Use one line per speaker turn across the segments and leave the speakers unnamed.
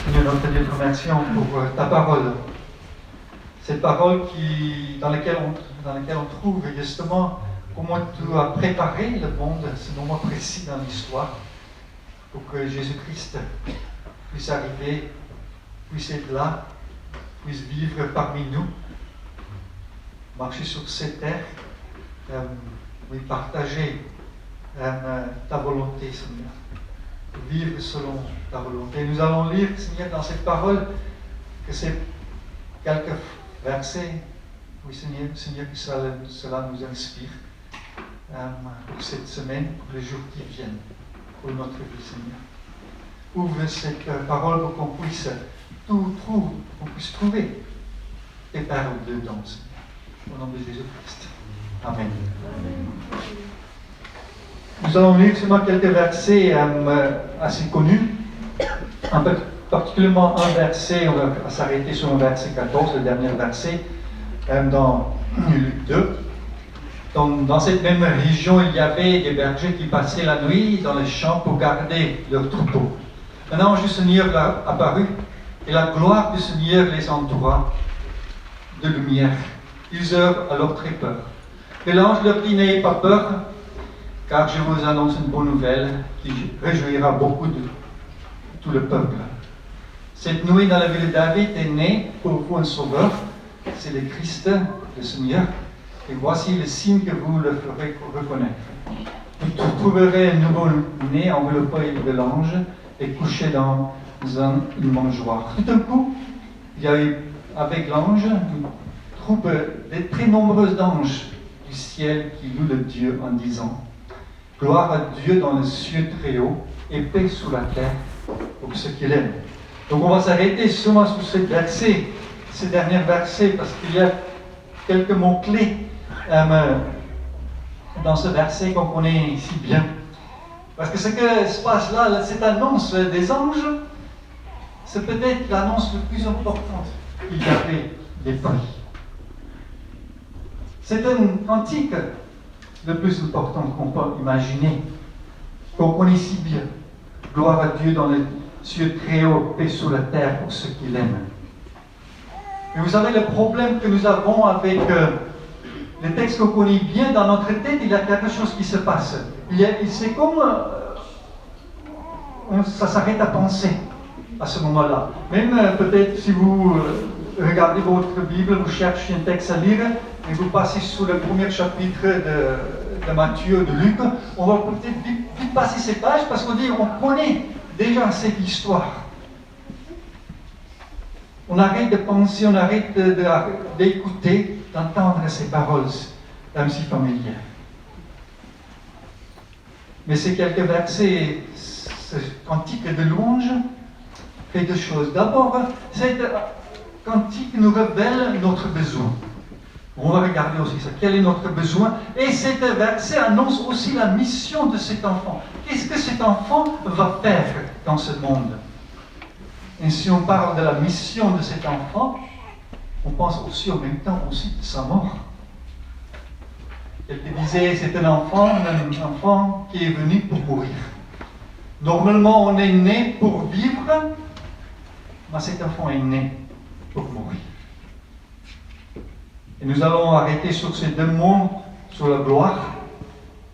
Seigneur, notre Dieu, te remercions pour ta parole. Cette parole dans laquelle on trouve justement comment tu as préparé le monde, ce moment précis dans l'histoire, pour que Jésus-Christ puisse arriver, puisse être là, puisse vivre parmi nous, marcher sur cette terre, partager ta volonté, Seigneur. Vivre selon ta volonté. Nous allons lire, Seigneur, dans cette parole, que c'est quelques versets, oui, Seigneur, que cela nous inspire pour cette semaine, pour les jours qui viennent, pour notre vie, Seigneur. Ouvre cette parole pour qu'on puisse trouver tes paroles dedans, Seigneur. Au nom de Jésus-Christ. Amen. Nous allons lire seulement quelques versets assez connus, particulièrement un verset, on va s'arrêter sur le verset 14, le dernier verset, dans Luc 2. Dans cette même région, il y avait des bergers qui passaient la nuit dans les champs pour garder leurs troupeaux. Un ange du Seigneur leur apparut, et la gloire du Seigneur les entoura de lumière. Ils eurent alors très peur. Et l'ange leur dit, n'ayez pas peur, car je vous annonce une bonne nouvelle qui réjouira beaucoup de tout le peuple. Cette nuit, dans la ville de David, est né pour vous un sauveur, c'est le Christ, le Seigneur. Et voici le signe que vous le ferez reconnaître. Vous trouverez un nouveau-né enveloppé de l'ange et couché dans une mangeoire. Tout d'un coup, il y a eu avec l'ange une troupe de très nombreuses d'anges du ciel qui louent le Dieu en disant, gloire à Dieu dans les cieux très haut et paix sous la terre pour ceux qu'il aime. Donc on va s'arrêter seulement sur ce verset, ces derniers versets, parce qu'il y a quelques mots-clés dans ce verset qu'on connaît si bien. Parce que ce que se passe là, cette annonce des anges, c'est peut-être l'annonce la plus importante qu'il y avait des prix. C'est un cantique le plus important qu'on peut imaginer, qu'on connaît si bien. Gloire à Dieu dans les cieux très haut, paix sous la terre pour ceux qui l'aiment. Mais vous savez, le problème que nous avons avec les textes qu'on connaît bien dans notre tête, il y a quelque chose qui se passe. C'est comme ça s'arrête à penser à ce moment-là. Même peut-être si vous regardez votre Bible, vous cherchez un texte à lire, et vous passez sur le premier chapitre de Matthieu, de Luc, on va peut-être vite passer ces pages parce qu'on dit, on connaît déjà cette histoire. On arrête de penser, on arrête d'écouter, d'entendre ces paroles, même si familières. Mais ces quelques versets, ce cantique de louange, fait deux choses. D'abord, cet cantique nous révèle notre besoin. On va regarder aussi ça. Quel est notre besoin? Et cet verset annonce aussi la mission de cet enfant. Qu'est-ce que cet enfant va faire dans ce monde? Et si on parle de la mission de cet enfant, on pense aussi en même temps aussi de sa mort. Quelqu'un disait, c'est un enfant qui est venu pour mourir. Normalement, on est né pour vivre, mais cet enfant est né pour mourir. Et nous allons arrêter sur ces deux mots, sur la gloire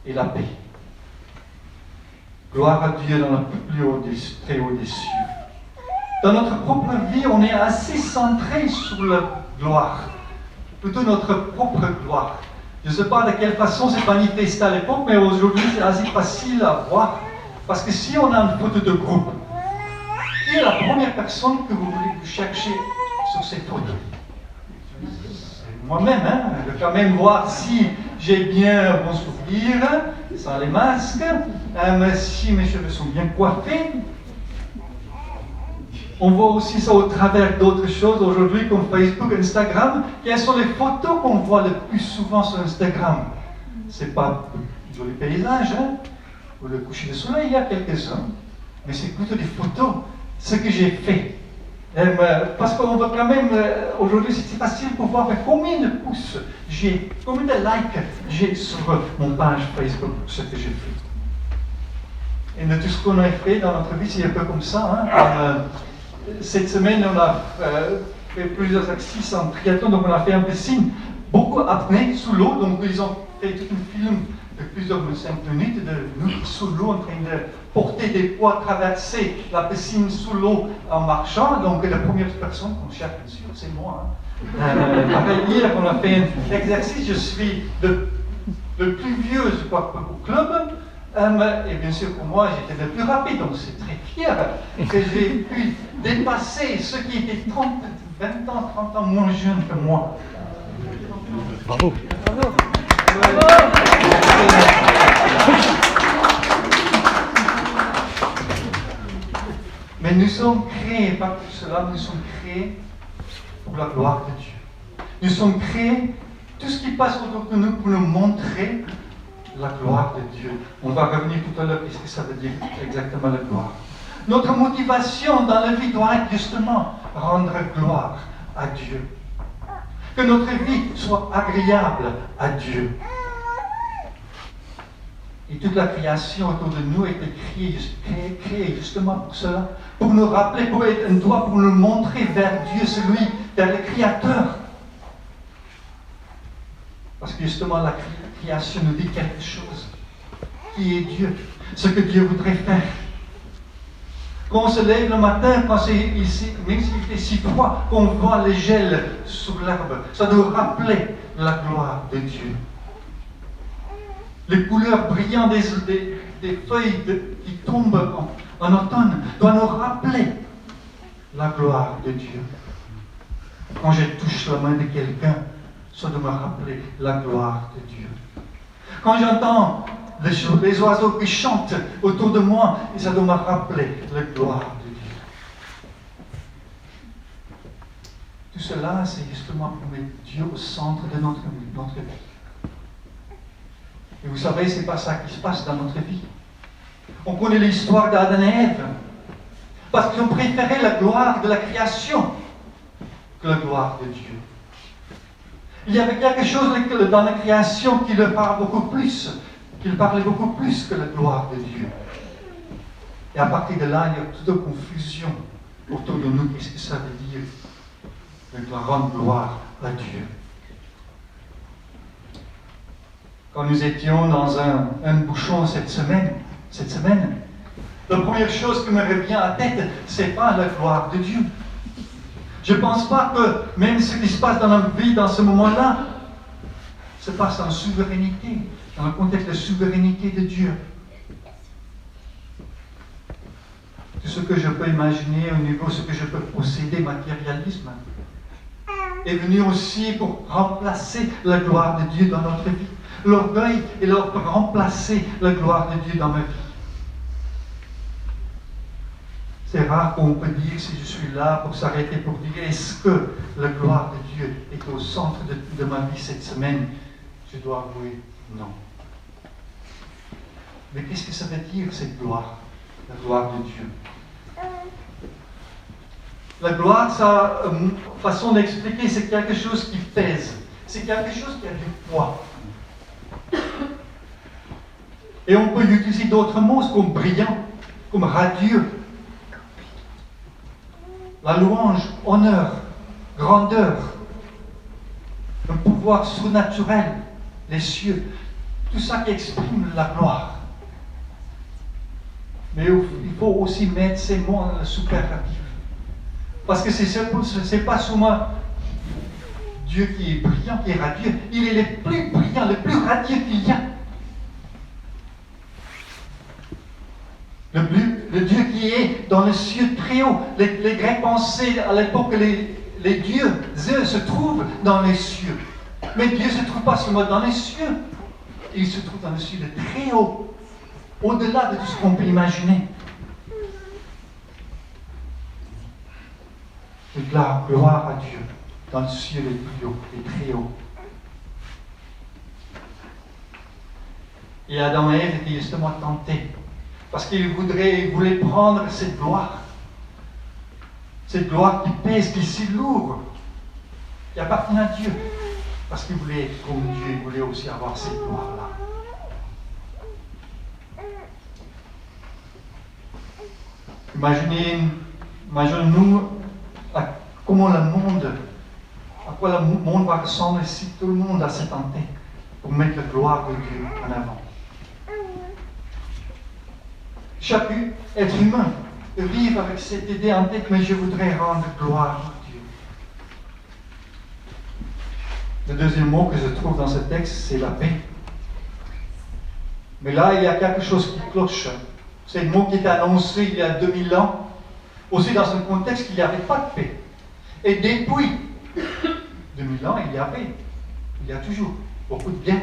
et la paix. Gloire à Dieu dans le plus haut très haut des cieux. Dans notre propre vie, on est assez centré sur la gloire, plutôt notre propre gloire. Je ne sais pas de quelle façon c'est manifesté à l'époque, mais aujourd'hui c'est assez facile à voir. Parce que si on a une photo de groupe, qui est la première personne que vous voulez chercher sur cette photo? Moi-même, je veux quand même voir si j'ai bien un bon sourire, sans les masques, si mes cheveux sont bien coiffés. On voit aussi ça au travers d'autres choses aujourd'hui comme Facebook, Instagram. Quelles sont les photos qu'on voit le plus souvent sur Instagram? C'est pas un joli paysage, ou le coucher de soleil, il y a quelques-uns, mais c'est plutôt des photos, ce que j'ai fait. Parce qu'on voit quand même, aujourd'hui c'est facile pour voir combien de pouces j'ai, combien de likes j'ai sur mon page Facebook, ce que j'ai fait. Et de tout ce qu'on a fait dans notre vie, c'est un peu comme ça. cette semaine, on a fait plusieurs exercices en triathlon, donc on a fait un piscine, beaucoup apnée sous l'eau, donc ils ont fait tout un film de plusieurs 5 minutes de nous sous l'eau en train de porter des poids, traverser la piscine sous l'eau en marchant. Donc la première personne qu'on cherche, bien sûr, c'est moi. Pareil, hier, on a fait un exercice, je suis le plus vieux, je crois, au club. Et bien sûr, pour moi, j'étais le plus rapide, donc c'est très fier que j'ai pu dépasser ceux qui étaient 30, 20 ans, 30 ans moins jeunes que moi.
Bravo.
Bravo.
Mais nous sommes créés, pas pour cela, nous sommes créés pour la gloire de Dieu. Nous sommes créés, tout ce qui passe autour de nous, pour nous montrer la gloire de Dieu. On va revenir tout à l'heure, qu'est-ce que ça veut dire exactement la gloire. Notre motivation dans la vie doit être justement rendre gloire à Dieu. Que notre vie soit agréable à Dieu. Et toute la création autour de nous a été créée justement pour cela, pour nous rappeler, pour être un doigt, pour nous montrer vers Dieu, celui, vers le Créateur. Parce que justement la création nous dit quelque chose. Qui est Dieu? Ce que Dieu voudrait faire. Quand on se lève le matin, quand même s'il fait si froid, qu'on voit les gels sur l'herbe, ça doit rappeler la gloire de Dieu. Les couleurs brillantes des feuilles qui tombent en automne doivent nous rappeler la gloire de Dieu. Quand je touche la main de quelqu'un, ça doit me rappeler la gloire de Dieu. Quand j'entends les oiseaux qui chantent autour de moi, ça doit me rappeler la gloire de Dieu. Tout cela, c'est justement pour mettre Dieu au centre de notre vie. Et vous savez, ce n'est pas ça qui se passe dans notre vie. On connaît l'histoire d'Adam et Ève, parce qu'ils ont préféré la gloire de la création que la gloire de Dieu. Il y avait quelque chose dans la création qui leur parle beaucoup plus, qu'il parlait beaucoup plus que la gloire de Dieu. Et à partir de là, il y a toute une confusion autour de nous. Qu'est-ce que ça veut dire de rendre gloire à Dieu? Quand nous étions dans un bouchon cette semaine, la première chose qui me revient à la tête, ce n'est pas la gloire de Dieu. Je ne pense pas que même ce qui se passe dans notre vie dans ce moment-là se passe en souveraineté, dans le contexte de souveraineté de Dieu. Tout ce que je peux imaginer au niveau de ce que je peux posséder, matérialisme, est venu aussi pour remplacer la gloire de Dieu dans notre vie. L'orgueil est là pour remplacer la gloire de Dieu dans ma vie. C'est rare qu'on peut dire, si je suis là, pour s'arrêter pour dire, est-ce que la gloire de Dieu est au centre de ma vie cette semaine? Je dois avouer, non. Mais qu'est-ce que ça veut dire, cette gloire? La gloire de Dieu. La gloire, sa façon d'expliquer, c'est quelque chose qui pèse. C'est quelque chose qui a du poids. Et on peut utiliser d'autres mots comme brillant, comme radieux. La louange, honneur, grandeur, un pouvoir surnaturel, les cieux, tout ça qui exprime la gloire. Mais il faut aussi mettre ces mots en superlatif. Parce que c'est pas seulement Dieu qui est brillant, qui est radieux, il est le plus brillant, le plus radieux qu'il y a. Le Dieu qui est dans les cieux très haut. Les Grecs pensaient à l'époque que les dieux, Zeus, se trouvent dans les cieux. Mais Dieu ne se trouve pas seulement dans les cieux. Il se trouve dans les cieux de très haut. Au-delà de tout ce qu'on peut imaginer. Et gloire à Dieu dans le ciel les plus hauts, les très hauts. Et Adam et Ève étaient justement tentés. Parce qu'ils voulaient prendre cette gloire qui pèse, qui est si lourde, qui appartient à Dieu. Parce qu'ils voulaient être comme Dieu, ils voulaient aussi avoir cette gloire-là. Imaginez Imaginons-nous à comment le monde, à quoi le monde va ressembler si tout le monde a cette en tête pour mettre la gloire de Dieu en avant. Chaque être humain vit avec cette idée en tête, mais je voudrais rendre gloire à Dieu. Le deuxième mot que je trouve dans ce texte, c'est la paix. Mais là, il y a quelque chose qui cloche. C'est le mot qui était annoncé il y a 2000 ans, aussi dans un contexte qu'il n'y avait pas de paix. Et depuis 2000 ans, il y a toujours beaucoup de guerres.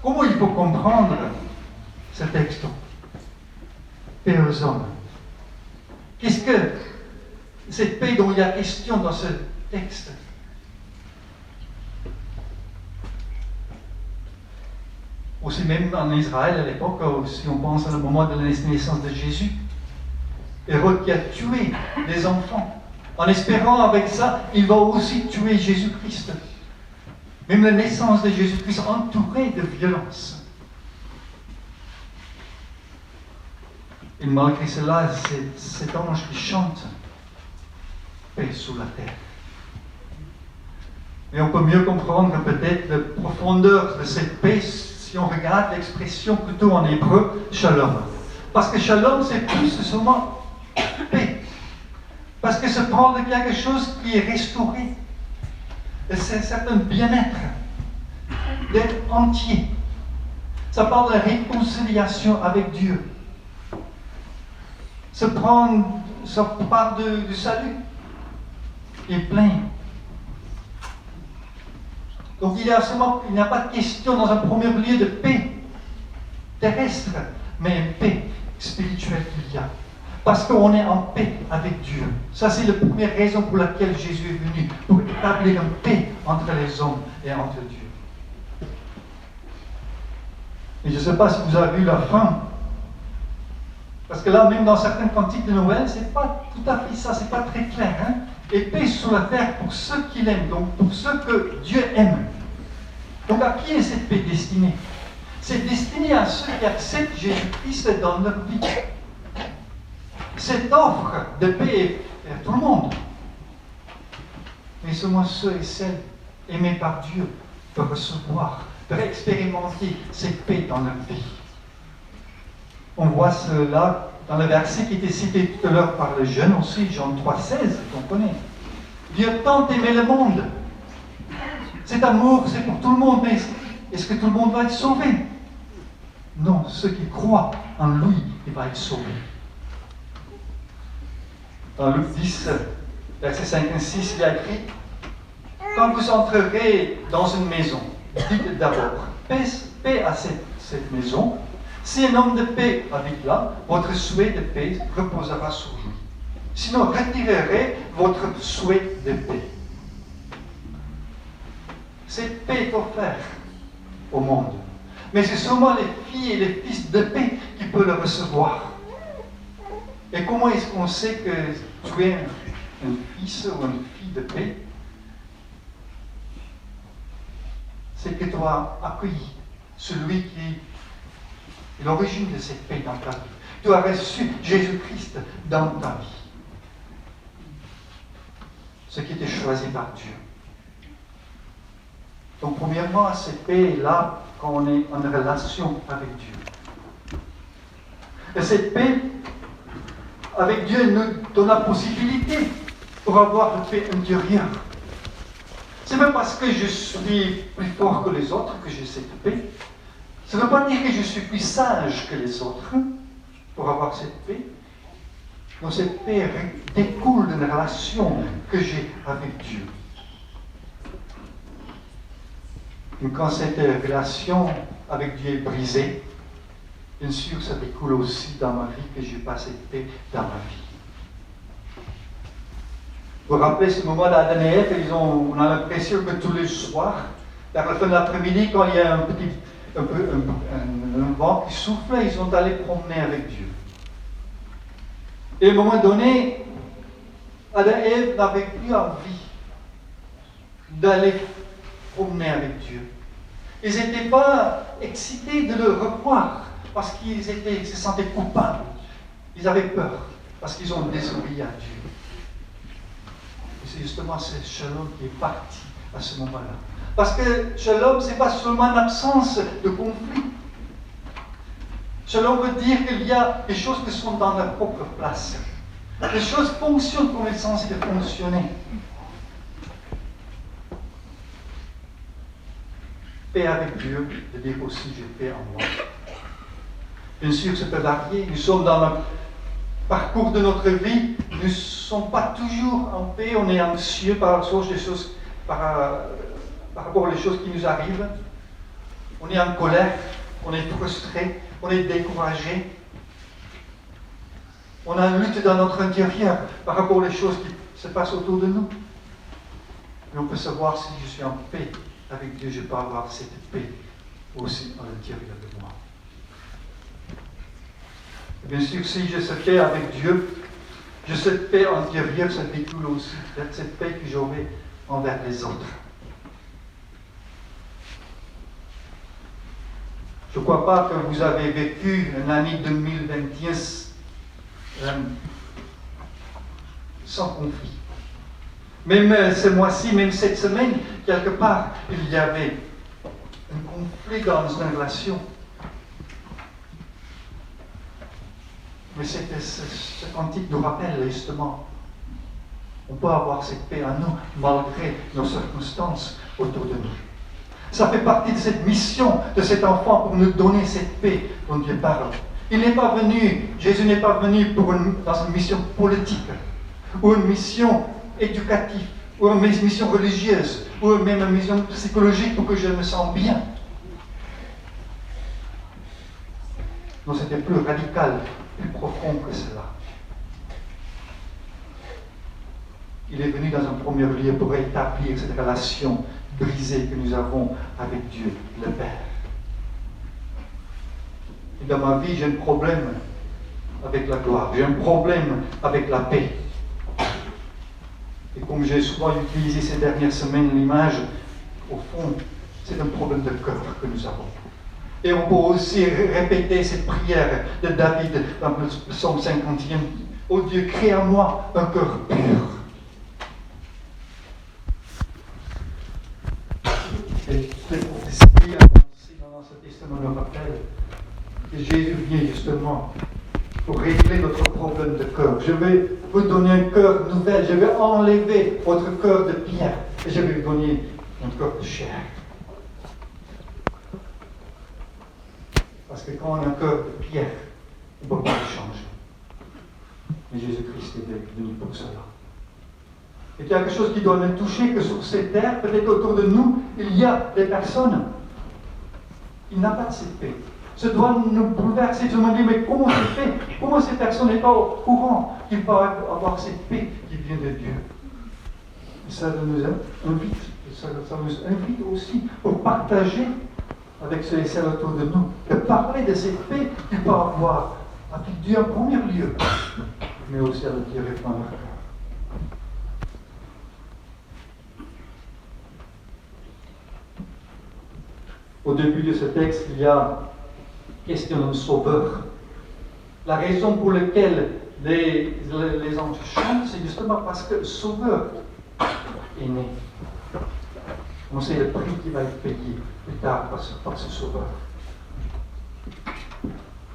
Comment il faut comprendre ce texte? Paix aux hommes. Qu'est-ce que cette paix dont il y a question dans ce texte? Aussi même en Israël à l'époque, si on pense à le moment de la naissance de Jésus, Hérode qui a tué des enfants, en espérant avec ça, il va aussi tuer Jésus-Christ. Même la naissance de Jésus-Christ entourée de violence. Et malgré cela, c'est cet ange qui chante paix sous la terre. Mais on peut mieux comprendre peut-être la profondeur de cette paix si on regarde l'expression plutôt en hébreu, shalom. Parce que shalom, c'est plus seulement paix. Parce que ça parle de quelque chose qui est restauré. C'est un certain bien-être, d'être entier. Ça parle de la réconciliation avec Dieu. Ça parle du salut et plein. Donc il n'y a pas de question dans un premier lieu de paix terrestre, mais une paix spirituelle qu'il y a. Parce qu'on est en paix avec Dieu. Ça, c'est la première raison pour laquelle Jésus est venu, pour établir une paix entre les hommes et entre Dieu. Et je ne sais pas si vous avez vu la fin. Parce que là, même dans certains cantiques de Noël, ce n'est pas tout à fait ça, ce n'est pas très clair. Hein? Et paix sur la terre pour ceux qui l'aiment, donc pour ceux que Dieu aime. Donc à qui est cette paix destinée? C'est destiné à ceux qui acceptent Jésus-Christ dans leur vie. Cette offre de paix est à tout le monde. Mais seulement ceux et celles aimés par Dieu peuvent recevoir, peuvent expérimenter cette paix dans leur vie. On voit cela dans le verset qui était cité tout à l'heure par le jeune aussi, Jean 3,16, qu'on connaît. Dieu a tant aimé le monde. Cet amour, c'est pour tout le monde, mais est-ce que tout le monde va être sauvé? Non, ceux qui croient en lui, il va être sauvé. Dans Luc 10, versets 5 et 6, il y a écrit: quand vous entrerez dans une maison, dites d'abord paix à cette maison. Si un homme de paix habite là, votre souhait de paix reposera sur lui. Sinon, retirerez votre souhait de paix. Cette paix est offerte au monde. Mais c'est seulement les filles et les fils de paix qui peuvent le recevoir. Et comment est-ce qu'on sait que tu es un fils ou une fille de paix? C'est que tu as accueilli celui qui est l'origine de cette paix dans ta vie. Tu as reçu Jésus-Christ dans ta vie. Ce qui était choisi par Dieu. Donc, premièrement, cette paix est là quand on est en relation avec Dieu. Et cette paix avec Dieu nous donne la possibilité pour avoir une paix intérieure. Ce n'est pas parce que je suis plus fort que les autres que j'ai cette paix. Ça ne veut pas dire que je suis plus sage que les autres pour avoir cette paix. Donc cette paix découle d'une relation que j'ai avec Dieu. Et quand cette relation avec Dieu est brisée, bien sûr, ça découle aussi dans ma vie que je n'ai pas cette paix dans ma vie. Vous vous rappelez ce moment d'Adam et Ève, on a l'impression que tous les soirs, vers la fin de l'après-midi, quand il y a un vent qui souffle, ils sont allés promener avec Dieu. Et à un moment donné, Adam et Ève n'avaient plus envie d'aller promener avec Dieu. Ils n'étaient pas excités de le revoir parce qu'ils se sentaient coupables. Ils avaient peur. parce qu'ils ont désobéi à Dieu. Et c'est justement ce shalom qui est parti à ce moment-là. Parce que shalom, ce n'est pas seulement l'absence de conflit. Shalom veut dire qu'il y a des choses qui sont dans leur propre place. Les choses fonctionnent comme elles sont censées fonctionner. Paix avec Dieu, de dire aussi j'ai paix en moi. Bien sûr, ça peut varier. Nous sommes dans le parcours de notre vie, nous ne sommes pas toujours en paix, on est anxieux par rapport aux choses qui nous arrivent. On est en colère, on est frustré, on est découragé. On a une lutte dans notre intérieur par rapport aux choses qui se passent autour de nous. Mais on peut savoir si je suis en paix avec Dieu, je peux avoir cette paix aussi à l'intérieur de moi. Et bien sûr, si j'ai cette paix avec Dieu, j'ai cette paix intérieure, ça découle aussi de cette paix que j'aurai envers les autres. Je ne crois pas que vous avez vécu une année 2021 sans conflit. Même ce mois-ci, même cette semaine, quelque part, il y avait un conflit dans une relation. Mais ce cantique nous rappelle justement, on peut avoir cette paix en nous malgré nos circonstances autour de nous. Ça fait partie de cette mission de cet enfant pour nous donner cette paix dont Dieu parle. Jésus n'est pas venu dans une mission politique, ou une mission éducative, ou une mission religieuse, ou même une mission psychologique pour que je me sente bien. Non, c'était plus radical, plus profond que cela. Il est venu dans un premier lieu pour établir cette relation brisée que nous avons avec Dieu, le Père. Et dans ma vie, j'ai un problème avec la gloire, j'ai un problème avec la paix. Et comme j'ai souvent utilisé ces dernières semaines l'image, au fond, c'est un problème de cœur que nous avons. Et on peut aussi répéter cette prière de David dans le psaume 51. Oh Dieu, crée en moi un cœur pur. Et cette prophétie annoncée dans l'Ancien Testament nous rappelle que Jésus vient justement pour régler notre problème de cœur. Je vais vous donner un cœur nouvel. Je vais enlever votre cœur de pierre et je vais vous donner un cœur de chair. Parce que quand on a un cœur de pierre, on ne peut pas le changer. Mais Jésus-Christ est venu pour cela. Et quelque chose qui doit nous toucher que sur cette terre, peut-être autour de nous, il y a des personnes qui n'ont pas de cette paix. Ça doit nous bouleverser. Je me dis, mais comment c'est fait? Comment ces personnes n'est pas au courant qu'ils peuvent avoir cette paix qui vient de Dieu? Et ça nous invite, ça nous invite aussi pour partager avec ceux et celles autour de nous, de parler de cette paix qu'ils peuvent avoir avec Dieu en premier lieu, mais aussi à l'intérieur dans leur cœur. Au début de ce texte, il y a question d'un sauveur. La raison pour laquelle les anges chantent, c'est justement parce que le sauveur est né. On sait le prix qui va être payé plus tard par ce sauveur.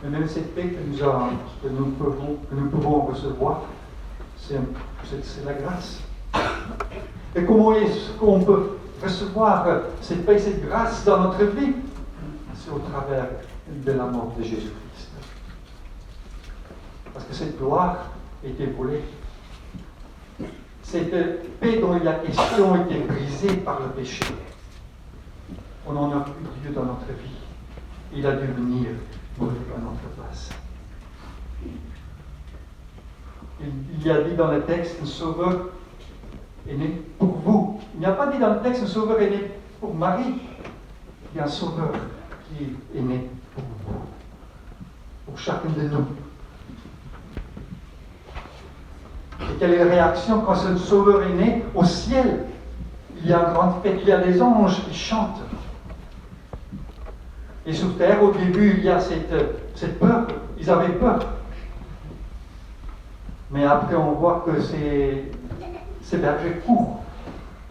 Mais même cette paix que nous pouvons recevoir, c'est la grâce. Et comment est-ce qu'on peut recevoir cette paix, cette grâce dans notre vie? C'est au travers de la mort de Jésus-Christ. Parce que cette gloire était volée. Cette paix dont il y a question a été brisée par le péché. On n'en a plus Dieu dans notre vie. Il a dû venir mourir à notre place. Il y a dit dans le texte, un sauveur est né pour vous. Il n'y a pas dit dans le texte, un sauveur est né pour Marie. Il y a un sauveur qui est né pour vous, pour chacun de nous. Et quelle est la réaction quand ce sauveur est né? Au ciel, il y a une grande fête, il y a des anges qui chantent. Et sur terre, au début, il y a cette peur. Ils avaient peur. Mais après, on voit que ces bergers courent.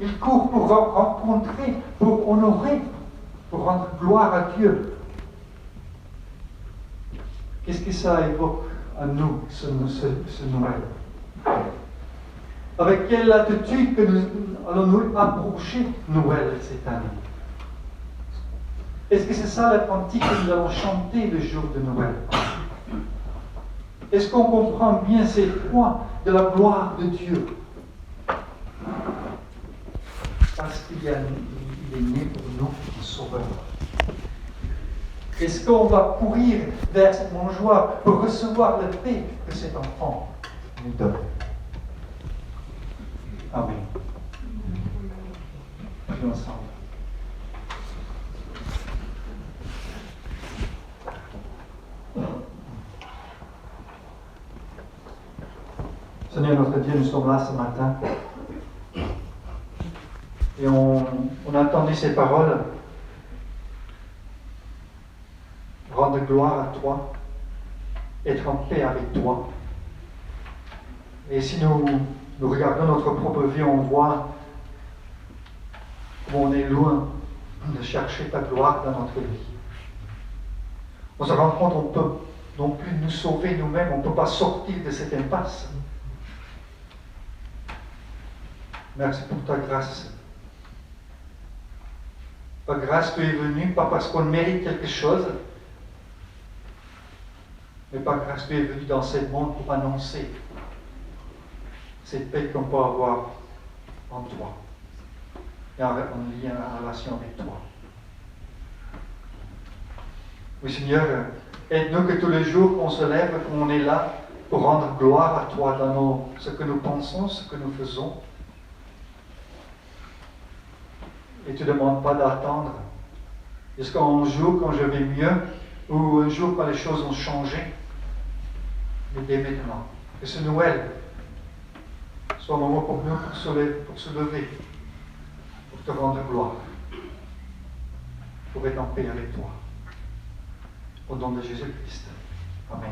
Ils courent pour rencontrer, pour honorer, pour rendre gloire à Dieu. Qu'est-ce que ça évoque à nous, ce Noël? Avec quelle attitude que nous allons-nous approcher Noël cette année? Est-ce que c'est ça la cantique que nous allons chanter le jour de Noël? Est-ce qu'on comprend bien ces points de la gloire de Dieu? Parce qu'il est né pour nous un sauveur. Est-ce qu'on va courir vers cette joie pour recevoir la paix que cet enfant nous donne? Amen. Prions ensemble. Seigneur notre Dieu, nous sommes là ce matin et on a entendu ces paroles. Rendre gloire à toi, être en paix avec toi. Et si nous regardons notre propre vie, on voit comment on est loin de chercher ta gloire dans notre vie. On se rend compte qu'on ne peut non plus nous sauver nous-mêmes, on ne peut pas sortir de cette impasse. Merci pour ta grâce. Ta grâce, tu es venue, pas parce qu'on mérite quelque chose, mais par grâce, tu es venu dans ce monde pour annoncer cette paix qu'on peut avoir en toi et en lien, en relation avec toi. Oui, Seigneur, aide-nous que tous les jours qu'on se lève, qu'on est là pour rendre gloire à toi dans ce que nous pensons, ce que nous faisons. Et tu ne demandes pas d'attendre jusqu'à un jour quand je vais mieux ou un jour quand les choses ont changé. Mais dès maintenant, que ce Noël soit un moment pour nous pour se lever, pour te rendre gloire, pour être en paix avec toi. Au nom de Jésus-Christ. Amen.